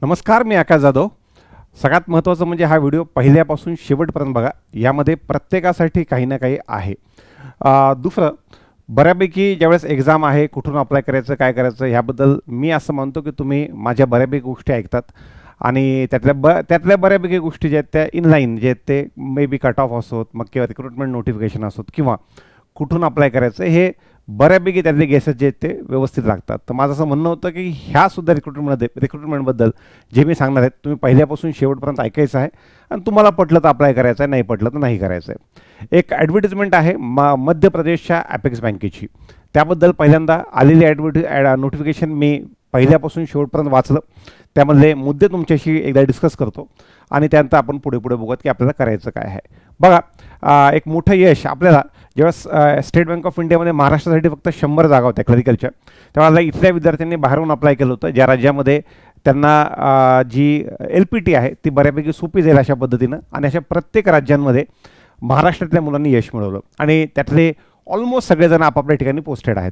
नमस्कार, मी आकाश जाधव. सगळ्यात महत्त्वाचं म्हणजे हा व्हिडिओ पहिल्यापासून शेवटपर्यंत बघा. यामध्ये प्रत्येकासाठी काही ना काही आहे. दुसरं, बऱ्यापैकी ज्यावेळेस एक्झाम आहे, कुठून अप्लाय करायचं, काय करायचं ह्याबद्दल मी असं मानतो की तुम्ही माझ्या बऱ्यापैकी गोष्टी ऐकतात आणि त्यातल्या बऱ्यापैकी गोष्टी ज्या आहेत त्या इनलाईन जे आहेत ते मे बी कट ऑफ असोत, मग किंवा रिक्रुटमेंट नोटिफिकेशन असोत किंवा कुठून अप्लाय करायचं हे बऱ्यापैकी त्यातले गेसेस जे आहेत ते व्यवस्थित लागतात. तर माझं असं म्हणणं होतं की ह्यासुद्धा रिक्रुटमेंटबद्दल जे मी सांगणार आहेत तुम्ही पहिल्यापासून शेवटपर्यंत ऐकायचं आहे आणि तुम्हाला पटलं तर अप्लाय करायचं आहे, नाही पटलं तर नाही करायचं आहे. एक ॲडव्हर्टिजमेंट आहे मध्य प्रदेशच्या ॲपेक्स बँकेची. त्याबद्दल पहिल्यांदा आलेली नोटिफिकेशन मी पहिल्यापासून शेवटपर्यंत वाचलं. त्यामधले मुद्दे तुमच्याशी एकदा डिस्कस करतो आणि त्यानंतर आपण पुढे बघूयात की आपल्याला करायचं काय आहे. बघा, एक मोठं यश आपल्याला जेव्हा स्टेट बँक ऑफ इंडियामध्ये महाराष्ट्रासाठी फक्त 100 जागा होत्या क्लरिकलच्या, तेव्हा इथल्या विद्यार्थ्यांनी बाहेरून अप्लाय केलं होतं. ज्या राज्यामध्ये त्यांना जी LPT आहे ती बऱ्यापैकी सोपी जाईल अशा पद्धतीनं, आणि अशा प्रत्येक राज्यांमध्ये महाराष्ट्रातल्या मुलांनी यश मिळवलं आणि त्यातले ऑलमोस्ट सगळेजण आपापल्या ठिकाणी पोस्टेड आहेत.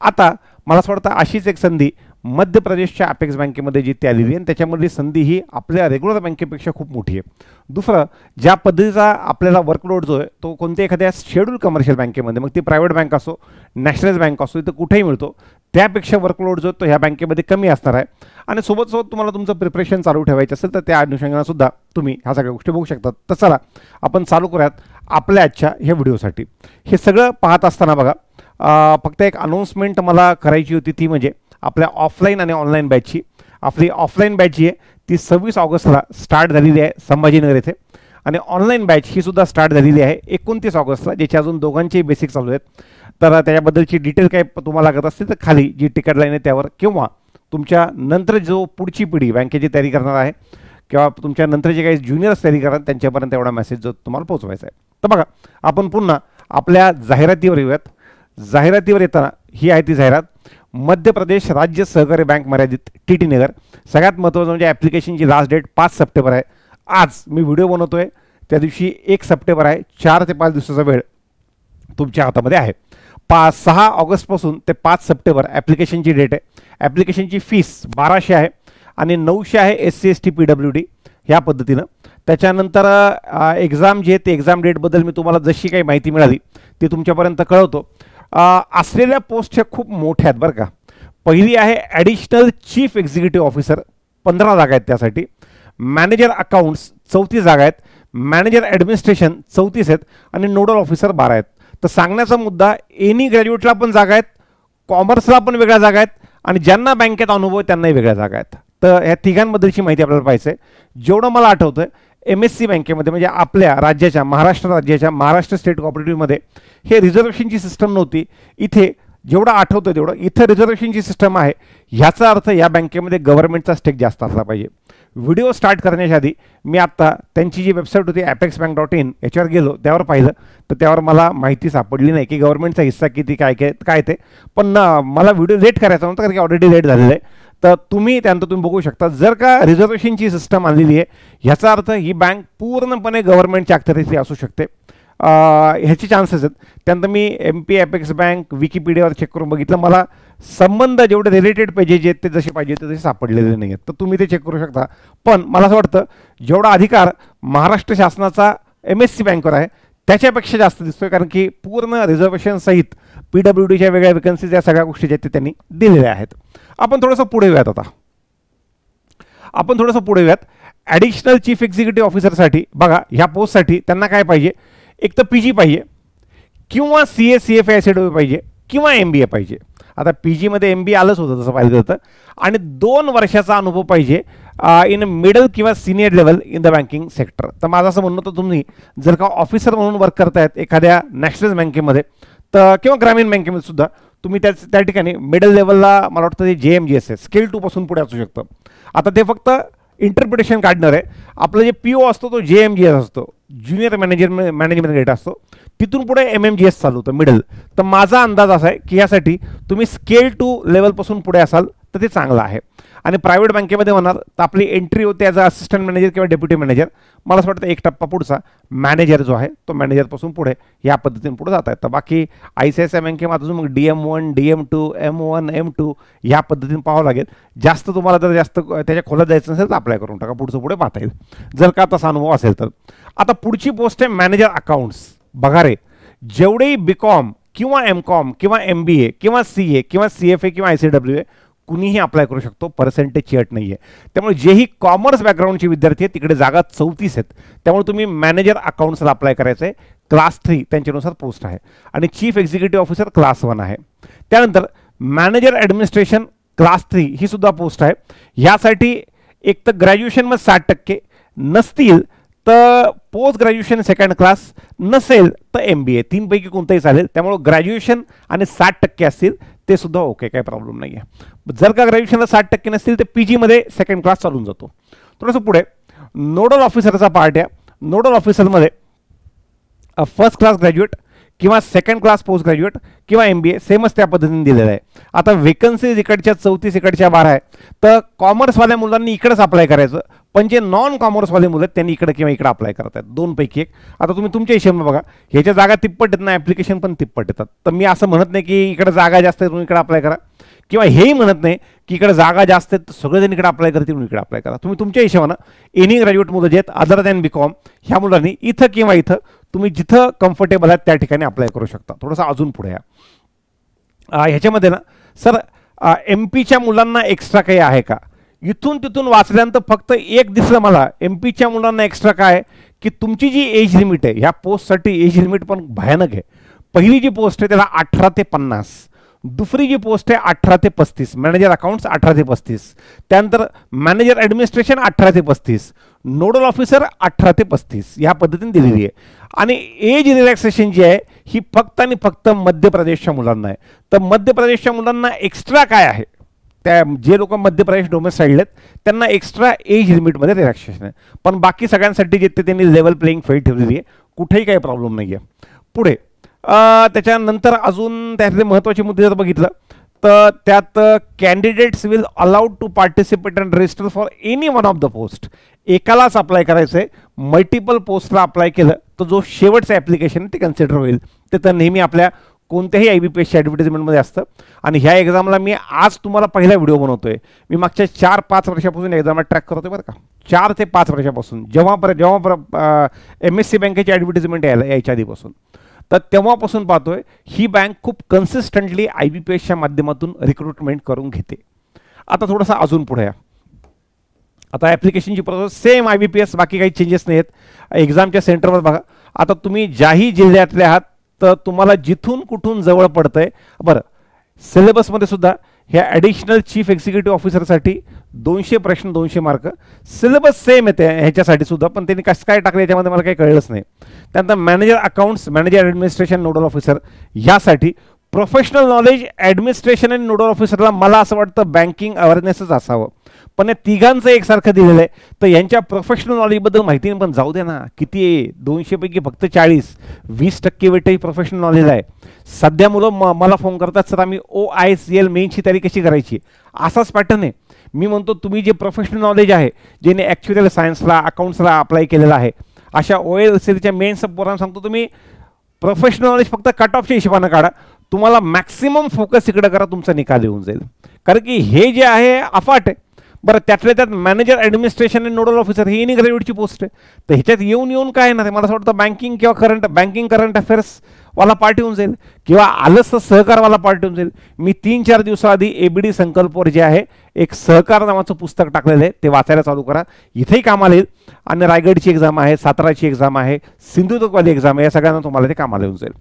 आता मला असं वाटतं अशीच एक संधी मध्य प्रदेशच्या अपेक्स बँकेमध्ये जी ती आलेली आहे आणि त्याच्यामधली संधी ही आपल्या रेग्युलर बँकेपेक्षा खूप मोठी आहे. दुसरं, ज्या पद्धतीचा आपल्याला वर्कलोड जो आहे तो कोणत्या एखाद्या शेड्यूल कमर्शियल बँकेमध्ये, मग ती प्रायव्हेट बँक असो, नॅशनलाइज बँक असो, इथं कुठेही मिळतो, त्यापेक्षा वर्कलोड जो तो ह्या बँकेमध्ये कमी असणार आहे. आणि सोबत तुम्हाला तुमचं प्रिपरेशन चालू ठेवायचं असेल तर त्या अनुषंगाने सुद्धा तुम्ही ह्या सगळ्या गोष्टी बघू शकतात. तर चला आपण चालू करूयात आपल्या आजच्या ह्या व्हिडिओसाठी. हे सगळं पाहत असताना बघा, फक्त एक अनाऊन्समेंट मला करायची होती, ती म्हणजे आपल्या ऑफलाईन आणि ऑनलाईन बॅचची. आपली ऑफलाईन बॅच जी आहे ती 26 ऑगस्टला स्टार्ट झालेली आहे संभाजीनगर येथे, आणि ऑनलाईन बॅच ही सुद्धा स्टार्ट झालेली आहे 29 ऑगस्टला, ज्याचे अजून दोघांचेही बेसिक चालू आहेत. तर त्याच्याबद्दलची डिटेल काय तुम्हाला लागत असतील तर खाली जी तिकीट लाईन आहे त्यावर, किंवा तुमच्या नंतर जो पुढची पिढी बँकेची तयारी करणार आहे किंवा तुमच्या नंतर जे काही ज्युनियर्स तयारी करणार त्यांच्यापर्यंत एवढा मेसेज जो तुम्हाला पोहोचवायचा आहे. तर बघा, आपण पुन्हा आपल्या जाहिरातीवर येऊयात. जाहिरातीवर येताना ही आहे ती जाहिरात, मध्य प्रदेश राज्य सहकारी बँक मर्यादित TT नगर. सगळ्यात महत्त्वाचं म्हणजे ॲप्लिकेशनची लास्ट डेट 5 सप्टेंबर आहे. आज मी व्हिडिओ बनवतोय त्या दिवशी 1 सप्टेंबर आहे. 4 ते 5 दिवसाचा वेळ तुमच्या हातामध्ये आहे. 6 ऑगस्टपासून ते 5 सप्टेंबर ॲप्लिकेशनची डेट आहे. ॲप्लिकेशनची फीस 1200 आहे आणि 900 आहे SC ST PWD ह्या पद्धतीनं. त्याच्यानंतर एक्झाम जी आहे ते एक्झाम डेटबद्दल मी तुम्हाला जशी काही माहिती मिळाली ती तुमच्यापर्यंत कळवतो. असलेल्या पोस्ट ह्या खूप मोठ्या आहेत बरं का. पहिली आहे ॲडिशनल चीफ एक्झिक्युटिव्ह ऑफिसर, 15 जागा आहेत त्यासाठी. मॅनेजर अकाउंट्स 34 जागा आहेत. मॅनेजर ॲडमिनिस्ट्रेशन 34 आहेत आणि नोडल ऑफिसर 12 आहेत. तर सांगण्याचा मुद्दा, एनी ग्रॅज्युएटला पण जागा आहेत, कॉमर्सला पण वेगळ्या जागा आहेत आणि ज्यांना बँकेत अनुभव आहे त्यांनाही वेगळ्या जागा आहेत. तर ह्या तिघांबद्दलची माहिती आपल्याला पाहिजे आहे. जेवढं मला आठवतं MSC बँकेमध्ये म्हणजे आपल्या राज्याच्या महाराष्ट्र राज्याच्या महाराष्ट्र स्टेट कोऑपरेटिव्हमध्ये हे रिझर्वेशनची सिस्टम नव्हती. इथे जेवढं आठवतं तेवढं इथं रिझर्वेशनची सिस्टम आहे. ह्याचा अर्थ या बँकेमध्ये गव्हर्नमेंटचा स्टेक जास्त असला पाहिजे. व्हिडिओ स्टार्ट करण्याच्या आधी मी आत्ता त्यांची जी वेबसाईट होती apexbank.in याच्यावर गेलो, त्यावर पाहिलं तर त्यावर मला माहिती सापडली नाही की गव्हर्नमेंटचा हिस्सा किती काय ते. पण मला व्हिडिओ लेट करायचा नव्हता कारण की ऑलरेडी लेट झालेलं आहे. तर त्यानंतर तुम्ही बघू शकता, जर का रिझर्वेशनची सिस्टम आणलेली आहे ह्याचा अर्थ ही बँक पूर्णपणे गव्हर्नमेंटच्या अखत्यारीतली असू शकते. ह्याचे चान्सेस आहेत. त्यानंतर मी MP अपेक्स बँक विकिपीडियावर चेक करून बघितलं, मला संबंध जेवढे रिलेटेड पेजेस आहेत ते जसे पाहिजे तसे सापडलेले नाही आहेत. तर तुम्ही ते चेक करू शकता. पण मला असं वाटतं जेवढा अधिकार महाराष्ट्र शासनाचा MSC बँकवर आहे त्याच्यापेक्षा जास्त दिसतोय, कारण की पूर्ण रिझर्वेशन सहित PWDच्या वेगळ्या वेकन्सीज या सगळ्या गोष्टी ज्या त्यांनी दिलेल्या आहेत. आपण थोडंसं पुढे येऊयात. ॲडिशनल चीफ एक्झिक्युटिव्ह ऑफिसरसाठी बघा, ह्या पोस्टसाठी त्यांना काय पाहिजे, एक तर PG पाहिजे किंवा CA CFA SAW पाहिजे किंवा MBA पाहिजे. आता PGमध्ये MBA आलंच होतं तसं पाहिलं जातं, आणि 2 वर्षाचा अनुभव पाहिजे इन मिडल किंवा senior level in the banking sector. तर माझं असं म्हणणं होतं, तुम्ही जर का ऑफिसर म्हणून वर्क करतायत एखाद्या नॅशनल बँकेमध्ये तर किंवा ग्रामीण बँकेमध्ये सुद्धा तुम्ही त्या ठिकाणी मिडल लेवलला मला वाटतं ते JMGS आहे, स्केल 2 पासून पुढे असू शकतं. आता ते फक्त इंटरप्रिटेशन काढणार आहे. आपलं जे PO असतो तो JMGS असतो, ज्युनियर मॅनेजमेंट ग्रेड असतो, तिथून पुढे MMGS चालू होतं मिडल. तर माझा अंदाज असा आहे की यासाठी तुम्ही स्केल 2 लेवलपासून पुढे असाल तर ते चांगलं आहे. आणि प्रायव्हेट बँकेमध्ये होणार तर आपली एंट्री होते ॲज अ असिस्टंट मॅनेजर किंवा डेप्युटी मॅनेजर. मला असं वाटतं एक टप्पा पुढचा मॅनेजर जो आहे तो मॅनेजरपासून पुढे या पद्धतीने पुढे जाता येतं. बाकी ICICI बँकेमध्ये अजून मग DM1, DM2, M1, M2 या पद्धतीने पाहावं लागेल. जास्त तुम्हाला जर जास्त त्याच्या खोलात जायचं नसेल तर अप्लाय करून टाका, पुढचं पुढे पाहता येईल जर का तसा अनुभव असेल तर. आता पुढची पोस्ट आहे मॅनेजर अकाउंट्स. बघा रे, जेवढेही BCom किंवा MCom किंवा MBA किंवा CA किंवा CFA किंवा ICWA कुणीही अप्लाय करू शकतो, पर्सेंटेजची अट नाही आहे. त्यामुळे जेही कॉमर्स बॅकग्राऊंडचे विद्यार्थी आहेत तिकडे जागा 34 आहेत. त्यामुळे तुम्ही मॅनेजर अकाउंट्सला अप्लाय करायचं आहे. क्लास 3 त्यांच्यानुसार पोस्ट आहे आणि चीफ एक्झिक्युटिव्ह ऑफिसर क्लास 1 आहे. त्यानंतर मॅनेजर ॲडमिनिस्ट्रेशन क्लास 3 ही सुद्धा पोस्ट आहे. यासाठी एक तर ग्रॅज्युएशनमध्ये 60% नसतील तर पोस्ट ग्रॅज्युएशन सेकंड क्लास, नसेल तर MBA, 3 पैकी कोणतंही चालेल. त्यामुळे ग्रॅज्युएशन आणि 60% असतील ते सुद्धा ओके, काही प्रॉब्लेम नाही आहे. जर का ग्रॅज्युएशनला 60% नसतील तर PG मध्ये सेकंड क्लास चालून जातो. थोडंसं पुढे नोडल ऑफिसरचा पार्ट आहे. नोडल ऑफिसरमध्ये फर्स्ट क्लास ग्रॅज्युएट किंवा सेकंड क्लास पोस्ट ग्रॅज्युएट किंवा MBA सेमच त्या पद्धतीने दिलेलं आहे. आता वेकन्सीज इकडच्या 34 इकडच्या 12 आहे. तर कॉमर्सवाल्या मुलांनी इकडेच अप्लाय करायचं, पण जे नॉन कॉमर्सवाले मुलं आहेत त्यांनी इकडे किंवा इकडे अप्लाय करतात, 2 पैकी 1. आता तुम्ही तुमच्या हिशोबाने बघा, ह्याच्या जागा तिप्पट येत ना, ॲप्लिकेशन पण तिप्पट येतात. तर मी असं म्हणत नाही की इकडे जागा जास्त आहे तुम्ही इकडे अप्लाय करा, किंवा हेही म्हणत नाही की इकडे जागा जास्त आहेत सगळेजण इकडे अप्लाय करतील म्हणून इकडे अप्लाय करा. तुम्ही तुमच्या हिशोबानं एनी ग्रॅज्युएट मुलं जे आहेत अदर दॅन BCom ह्या मुलांनी इथं किंवा इथं तुम्ही जिथं कम्फर्टेबल आहेत त्या ठिकाणी अप्लाय करू शकता. थोडंसं अजून पुढे या ह्याच्यामध्ये ना सर MP मुलांना एक्स्ट्रा काही आहे का, इथून तिथून वाचल्यानंतर फक्त एक दिसलं मला MP मुलांना एक्स्ट्रा काय की तुमची जी एज लिमिट आहे ह्या पोस्टसाठी एज लिमिट पण भयानक आहे. पहिली जी पोस्ट आहे त्याला 18 ते 50, दुसरी जी पोस्ट आहे 18 ते 35, मॅनेजर अकाउंट्स 18 ते 35, त्यानंतर मॅनेजर ॲडमिनिस्ट्रेशन 18 ते 35, नोडल ऑफिसर 18 ते 35 या पद्धतीने दिलेली आहे. आणि एज रिलॅक्सेशन जी आहे ही फक्त आणि फक्त मध्य प्रदेशच्या मुलांना आहे. तर मध्य प्रदेशच्या मुलांना एक्स्ट्रा काय आहे, त्या जे लोक मध्य प्रदेश डोमेसाइल्ड आहेत त्यांना एक्स्ट्रा एज लिमिटमध्ये रिलॅक्सेशन आहे. पण बाकी सगळ्यांसाठी जे ते त्यांनी लेवल प्लेइंग फील्ड ठेवलेली आहे, कुठेही काही प्रॉब्लेम नाही आहे. पुढे त्याच्यानंतर अजून त्यातले महत्त्वाचे मुद्दे जर बघितलं तर त्यात candidates will allowed to participate and register for any one of the post. एकालाच अप्लाय करायचं आहे, मल्टिपल पोस्टला अप्लाय केलं तर जो शेवटचं ॲप्लिकेशन ते कन्सिडर होईल. ते तर नेहमी आपल्या कोणत्याही IBPSच्या ॲडव्हर्टिजमेंटमध्ये असतं. आणि ह्या एक्झामला मी आज तुम्हाला पहिला व्हिडिओ बनवतोय. मी मागच्या 4-5 वर्षापासून एक्झामला ट्रॅक करतोय बरं का, 4 ते 5 वर्षापासून, जेव्हा MSC बँकेची ॲडव्हर्टिजमेंट यायच्या आधीपासून. तर तेव्हापासून पाहतोय ही बँक खूप कन्सिस्टंटली IBPSच्या माध्यमातून रिक्रुटमेंट करून घेते. आता थोडंसं अजून पुढे या. आता ॲप्लिकेशनची प्रोसेस सेम IBPS, बाकी काही चेंजेस नाही आहेत. एक्झामच्या सेंटरवर बघा, आता तुम्ही ज्याही जिल्ह्यातले आहात तर तुम्हाला जिथून कुठून जवळ पडतंय. बरं, सिलेबसमध्ये सुद्धा ह्या ॲडिशनल चीफ एक्झिक्युटिव्ह ऑफिसरसाठी 200 प्रश्न 200 मार्क, सिलेबस सेम येते ह्याच्यासाठी सुद्धा, पण त्यांनी कसं काय टाकलं याच्यामध्ये मला काही कळलंच नाही. त्यानंतर manager accounts, manager administration, nodal officer यासाठी प्रोफेशनल नॉलेज ॲडमिनिस्ट्रेशन आणि नोडल ऑफिसरला मला असं वाटतं बँकिंग अवेअरनेसच असावं, पण या तिघांचं एकसारखं दिलेलं आहे. तर यांच्या प्रोफेशनल नॉलेजबद्दल माहिती नाही, पण जाऊ दे ना, किती आहे 200 पैकी फक्त 40, 20% वेटेज प्रोफेशनल नॉलेज आहे. सध्या मुलं मला फोन करतात, सर आम्ही OICL मेन्सची तयारी कशी करायची, असाच पॅटर्न आहे. मी म्हणतो तुम्ही जे प्रोफेशनल नॉलेज आहे, ज्याने ॲक्च्युअल सायन्सला अकाउंट्सला अप्लाय केलेलं आहे, अशा OICLच्या मेन्स पोरांना सांगतो तुम्ही प्रोफेशनल नॉलेज फक्त कट ऑफच्या हिशोबानं काढा, तुम्हाला मॅक्सिमम फोकस इकडे करा, तुमचा निकाल येऊन जाईल. कारण की हे जे आहे अफाट आहे. बरं, त्यातल्या त्यात मॅनेजर ॲडमिनिस्ट्रेशन आणि नोडल ऑफिसर ही एनी ग्रॅज्युएटची पोस्ट आहे. तर ह्याच्यात येऊन काय येणार आहे, मला असं वाटतं बँकिंग किंवा करंट अफेअर्स वाला पार्ट येऊन जाईल, किंवा आलंच तर सहकारवाला पार्ट येऊन जाईल. मी 3-4 दिवसाआधी ABD संकल्पवर जे आहे एक सहकार नावाचं पुस्तक टाकलेलं आहे, ते वाचायला चालू करा, इथेही कामाला येईल. आणि रायगडची एक्झाम आहे, साताराची एक्झाम आहे, सिंधुदुर्गवाली एक्झाम आहे, या सगळ्यांना तुम्हाला ते कामाला येऊन जाईल.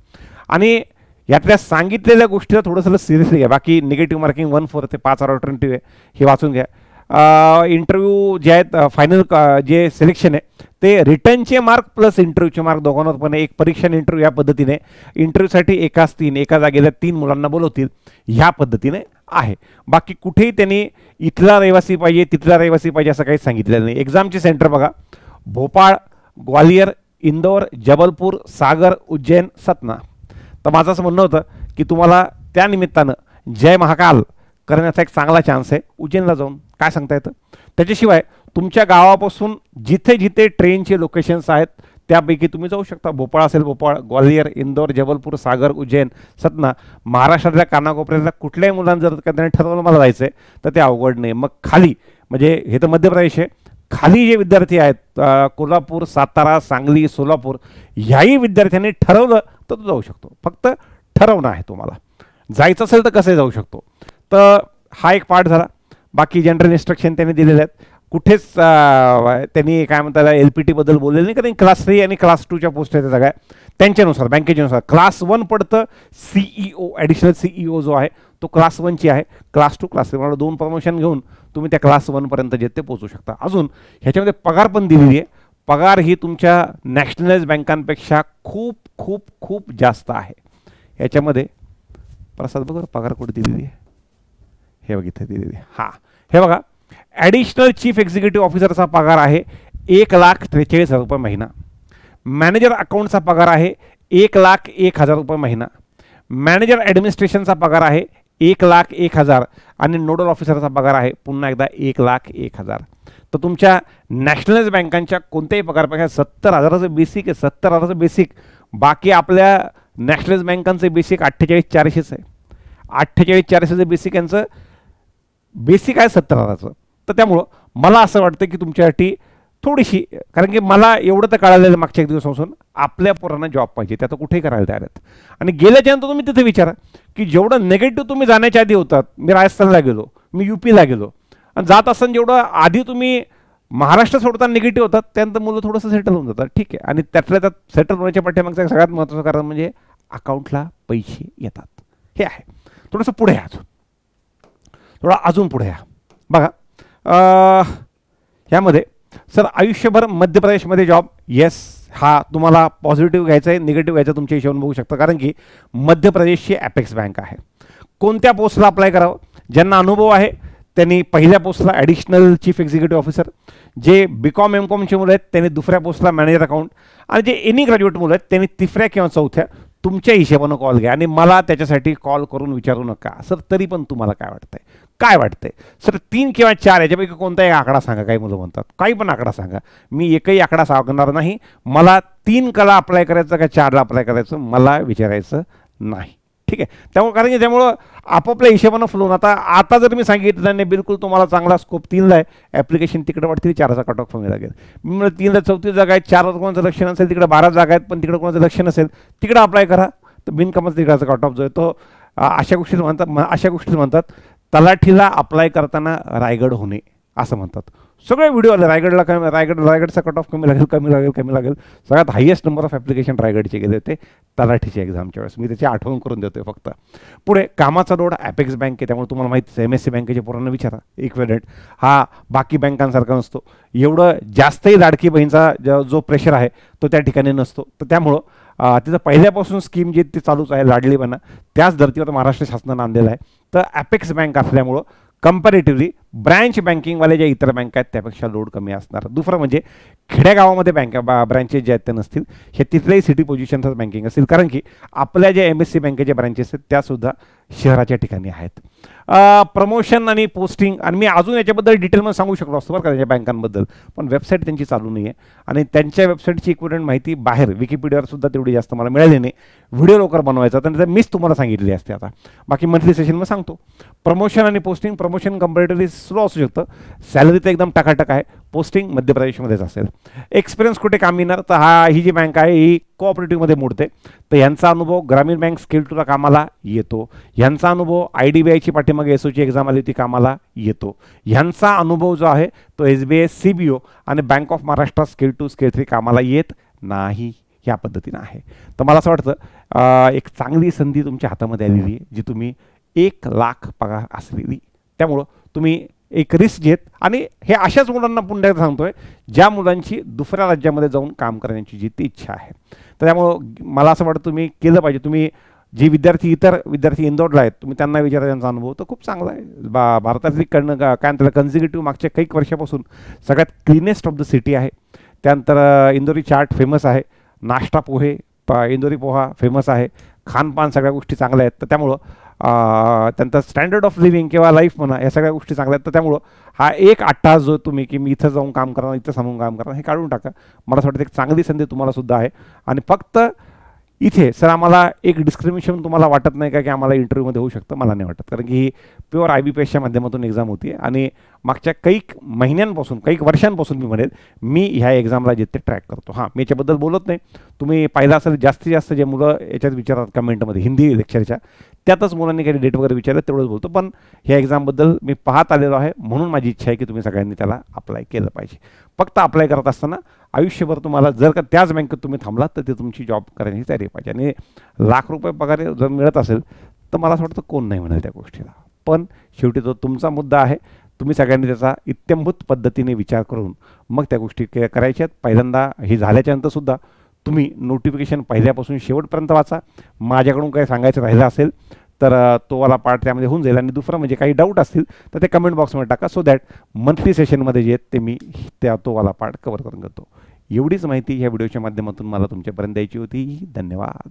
आणि यातल्या सांगितलेल्या गोष्टीला थोडंसं सिरियसली घ्या. बाकी निगेटिव्ह मार्किंग 1-4 ते 5 ऑल्टरनेटिव्ह आहे, हे वाचून घ्या. इंटरव्ह्यू जे आहेत फायनल जे सिलेक्शन आहे ते रिटर्नचे मार्क प्लस इंटरव्ह्यूचे मार्क दोघांवर पण एक परीक्षा इंटरव्ह्यू या पद्धतीने. इंटरव्ह्यूसाठी एका जागेला 3 मुलांना बोलवतील ह्या पद्धतीने आहे. बाकी कुठेही त्यांनी इथला रहिवासी पाहिजे तिथला रहिवासी पाहिजे असं काही सांगितलेलं नाही. एक्झामचे सेंटर बघा, भोपाळ, ग्वालियर, इंदौर, जबलपूर, सागर, उज्जैन, सतना. तर माझं असं म्हणणं होतं की तुम्हाला त्या निमित्तानं जय महाकाल करण्याचा एक चांगला चान्स आहे उज्जैनला जाऊन, काय सांगता येतं. त्याच्याशिवाय तुमच्या गावापासून जिथे जिथे ट्रेनचे लोकेशन्स आहेत त्यापैकी तुम्ही जाऊ शकता. भोपाळ असेल भोपाळ, ग्वालियर, इंदोर, जबलपूर, सागर, उज्जैन, सतना, महाराष्ट्रातल्या कानाकोपऱ्यातल्या कुठल्याही मुलांना जर का त्यांनी ठरवलं मला जायचं आहे तर ते अवघड नाही. मग खाली म्हणजे हे तर मध्य प्रदेश आहे, खाली जे विद्यार्थी आहेत कोल्हापूर, सातारा, सांगली, सोलापूर, ह्याही विद्यार्थ्यांनी ठरवलं तर तो जाऊ शकतो. फक्त ठरवणं आहे तुम्हाला. जायचं असेल तर कसंही जाऊ शकतो. तर हा एक पार्ट झाला. बाकी जनरल इन्स्ट्रक्शन त्यांनी दिलेले आहेत. कुठेच त्यांनी काय म्हणतात LPT बद्दल बोललेलं नाही, कारण क्लास 3 आणि क्लास 2च्या पोस्ट आहेत सगळ्या त्यांच्यानुसार बँकेच्यानुसार. क्लास 1 पडतं CEO, ॲडिशनल CEO जो आहे तो क्लास 1ची आहे. क्लास 2, क्लास 3 मला 2 प्रमोशन घेऊन तुम्ही त्या क्लास 1पर्यंत जे ते पोहोचू शकता. अजून ह्याच्यामध्ये पगार पण दिलेली आहे. पगार ही तुमच्या नॅशनलाइज बँकांपेक्षा खूप खूप खूप जास्त आहे. ह्याच्यामध्ये प्रसाद बघा पगार कुठे दिलेली आहे, हे बघितलं दिलेली आहे. हां, हे बघा ॲडिशनल चीफ एक्झिक्युटिव्ह ऑफिसरचा पगार आहे 1,43,000 रुपये महिना. मॅनेजर अकाउंटचा पगार आहे 1,01,000 रुपये महिना. मॅनेजर ॲडमिनिस्ट्रेशनचा पगार आहे 1,01,000 आणि नोडल ऑफिसरचा पगार आहे पुन्हा एकदा 1,01,000. तर तुमच्या नॅशनलाइज बँकांच्या कोणत्याही पगारपेक्षा 70,000चं बेसिक आहे. 70,000चं बेसिक. बाकी आपल्या नॅशनलाइज बँकांचं बेसिक 48,400 आहे. 48,400चं बेसिक यांचं बेसिक आहे 70,000चं. तर त्यामुळं मला असं वाटतं की तुमच्यासाठी थोडीशी, कारण की मला एवढं तर कळालेलं मागच्या एक दिवसापासून आपल्या पोरांना जॉब पाहिजे, ते आता कुठेही करायला तयार आहेत. आणि गेल्याच्यानंतर तुम्ही तिथे विचारा की जेवढं नेगेटिव्ह तुम्ही जाण्याच्या आधी होतात, मी राजस्थानला गेलो, मी UPला गेलो, आणि जात असताना जेवढं आधी तुम्ही महाराष्ट्र सोडताना निगेटिव्ह होतात त्यानंतर मुलं थोडंसं सेटल होऊन जातात. ठीक आहे. आणि त्यातल्या त्यात सेटल होण्याच्या पाठीमागचं सगळ्यात महत्त्वाचं कारण म्हणजे अकाउंटला पैसे येतात, हे आहे. थोडंसं पुढे या, थोडा अजून पुढे या. बघा ह्यामध्ये सर आयुष्यभर मध्य प्रदेशमध्ये जॉब. येस, हा तुम्हाला पॉझिटिव्ह घ्यायचा आहे, निगेटिव्ह घ्यायचा तुमच्या हिशोबाने बघू शकता. कारण की मध्य प्रदेशची ॲपेक्स बँक आहे. कोणत्या पोस्टला अप्लाय करावं? ज्यांना अनुभव आहे त्यांनी पहिल्या पोस्टला ॲडिशनल चीफ एक्झिक्युटिव्ह ऑफिसर, जे BCom MComचे मुलं आहेत त्यांनी दुसऱ्या पोस्टला मॅनेजर अकाउंट, आणि जे एनी ग्रॅज्युएट मुलं आहेत त्यांनी तिसऱ्या किंवा चौथ्या. तुमच्या हिशोबानं कॉल घ्या आणि मला त्याच्यासाठी कॉल करून विचारू नका सर तरी पण तुम्हाला काय वाटतंय, काय वाटतंय सर 3 किंवा 4 याच्यापैकी कोणताही आकडा सांगा. काही मुलं म्हणतात काही पण आकडा सांगा, मी एकही आकडा सांगणार नाही. मला 3 ला अप्लाय करायचं का 4ला अप्लाय करायचं मला विचारायचं नाही. ठीक आहे. त्यामुळे कारण की त्यामुळं आपापल्या हिशोबानं फ्लोन. आता जर मी सांगितलं नाही बिलकुल तुम्हाला चांगला स्कोप 3ला आहे, ॲप्लिकेशन तिकडे वाटतील 4चा कट ऑफ कमी लागेल. मी म्हणलं 3ला 34 जागा आहेत, 4वर कोणाचं लक्ष नसेल, तिकडे 12 जागा आहेत पण तिकडे कोणाचं लक्ष नसेल, तिकडे अप्लाय करा. तर बिनकामाचा तिकडचा कट ऑफ जो आहे तो अशा गोष्टी म्हणतात तलाठीला अप्लाय करताना रायगड होणे असं म्हणतात. सगळे व्हिडिओ आले रायगडला कमी, रायगडचा कट ऑफ कमी लागेल. सगळ्यात हायेस्ट नंबर ऑफ ॲप्लिकेशन रायगडचे गेले होते तलाठीच्या एक्झामच्या वेळेस. मी त्याची आठवण करून देतोय फक्त. पुढे कामाचा लोड ॲपेक्स बँक आहे त्यामुळे तुम्हाला माहिती आहे MSC बँकेच्या पोरांना विचारा. इक्विव्हॅलेंट हा बाकी बँकांसारखा नसतो. एवढं जास्तही लाडकी बहीणचा जो प्रेशर आहे तो त्या ठिकाणी नसतो. तर त्यामुळं तिथं पहिल्यापासून स्कीम जी ती चालूच आहे लाडली बना, त्याच धर्तीवर महाराष्ट्र शासनानं आणलेलं आहे. तर ॲपेक्स बँक असल्यामुळं कंपॅरेटिव्हली ब्रँच बँकिंगवाले ज्या इतर बँका आहेत त्यापेक्षा लोड कमी असणार. दुसरं म्हणजे खेड्यागावामध्ये ब्रँचेस जे आहेत ते नसतील, हे तिथल्याही सिटी पोझिशनच बँकिंग असतील. कारण की आपल्या ज्या MSC बँकेच्या ब्रँचेस आहेत त्यासुद्धा शहराच्या ठिकाणी आहेत. प्रमोशन आणि पोस्टिंग, आणि मी अजून याच्याबद्दल डिटेलमध्ये सांगू शकलो असतो बरं का त्याच्या बँकांबद्दल, पण वेबसाईट त्यांची चालू नाही आहे आणि त्यांच्या वेबसाईटची इक्विव्हॅलेंट माहिती बाहेर विकिपीडियावर सुद्धा तेवढी जास्त मला मिळाली नाही. व्हिडिओ लवकर बनवायचा तर मीच तुम्हाला सांगितली असते. आता बाकी मंथली सेशनमध्ये सांगतो. प्रमोशन आणि पोस्टिंग, प्रमोशन कंपॅरेटिव्हली स्लो असू शकतं, सॅलरी तर एकदम टकाटक आहे. पोस्टिंग मध्य प्रदेशमध्येच असेल. एक्सपिरियन्स कुठे काम येणार तर ही जी बँक आहे ही कोऑपरेटिव्हमध्ये मोडते. तर यांचा अनुभव ग्रामीण बँक स्किल 2ला कामाला येतो. यांचा अनुभव IDBIची पाठीमागे SOची एक्झाम आली होती कामाला येतो. यांचा अनुभव जो आहे तो SBI CBO आणि bank of Maharashtra skill 2 skill 3 कामाला येत नाही. ह्या पद्धतीनं आहे. तर मला असं वाटतं एक चांगली संधी तुमच्या हातामध्ये आलेली आहे जी तुम्ही 1 लाख पगार असलेली. त्यामुळं तुम्ही एक रिस्क घेत, आणि हे अशाच मुलांना पुन्हा सांगतोय ज्या मुलांची दुसऱ्या राज्यामध्ये जाऊन काम करण्याची जी ती इच्छा आहे. तर त्यामुळं मला असं वाटतं तुम्ही केलं पाहिजे. तुम्ही जे इतर विद्यार्थी इंदोरला आहेत तुम्ही त्यांना विचारा, त्यांचा अनुभव तर खूप चांगला आहे. भारतातली काय म्हणतात कन्झिक्युटिव्ह मागच्या काही वर्षापासून सगळ्यात क्लीनेस्ट ऑफ द सिटी आहे. त्यानंतर इंदोरी चाट फेमस आहे, नाश्ता पोहे इंदोरी पोहा फेमस आहे, खानपान सगळ्या गोष्टी चांगल्या आहेत. तर त्यामुळं त्यांचा स्टँडर्ड ऑफ लिव्हिंग किंवा लाईफ म्हणा या सगळ्या गोष्टी चांगल्या आहेत. तर त्यामुळं हा एक 8 तास जो तुम्ही की मी इथं जाऊन काम करणार, इथं थांबून काम करणार, हे काढून टाका. मला असं वाटतं एक चांगली संधी तुम्हाला सुद्धा आहे. आणि फक्त इथे सर आम्हाला एक डिस्क्रिमिनेशन तुम्हाला वाटत नाही का की आम्हाला इंटरव्ह्यूमध्ये होऊ शकतं? मला नाही वाटत, कारण की ही प्युअर IBPSच्या माध्यमातून एक्झाम होती आणि मागच्या काही महिन्यांपासून, काही वर्षांपासून मी म्हणेल, मी ह्या एक्झामला जे ते ट्रॅक करतो. हां, मी याच्याबद्दल बोलत नाही. तुम्ही पाहिलं असेल जास्तीत जास्त जे मुलं याच्यात विचारतात कमेंटमध्ये हिंदी लेक्चरच्या, त्यातच मुलांनी काही डेट वगैरे विचारलं तेवढंच बोलतो. पण ह्या एक्झामबद्दल मी पाहत आलेलो आहे, म्हणून माझी इच्छा आहे की तुम्ही सगळ्यांनी त्याला अप्लाय केलं पाहिजे. फक्त अप्लाय करत असताना आयुष्यभर तुम्हाला जर का त्याच बँकेत तुम्ही थांबलात तर ते तुमची जॉब करण्याची तयारी पाहिजे. आणि लाख रुपये पगार जर मिळत असेल तर मला असं वाटतं कोण नाही म्हणाल त्या गोष्टीला. पण शेवटी तो तुमचा मुद्दा आहे. तुम्ही सगळ्यांनी त्याचा इत्थंभूत पद्धतीने विचार करून मग त्या गोष्टी करायच्या आहेत. पहिल्यांदा हे झाल्याच्यानंतरसुद्धा तुम्ही नोटिफिकेशन पहिल्यापासून शेवटपर्यंत वाचा. माझ्याकडून काही सांगायचं राहिलं असेल तर तो वाला पार्ट त्यामध्ये होऊन जाईल. आणि दुसरं म्हणजे काही डाऊट असतील तर ते कमेंट बॉक्समध्ये टाका, सो दॅट मंथली सेशनमध्ये जे आहेत ते मी तो वाला पार्ट कवर करून घेतो. एवढीच माहिती ह्या व्हिडिओच्या माध्यमातून मला तुमच्यापर्यंत द्यायची होती. धन्यवाद.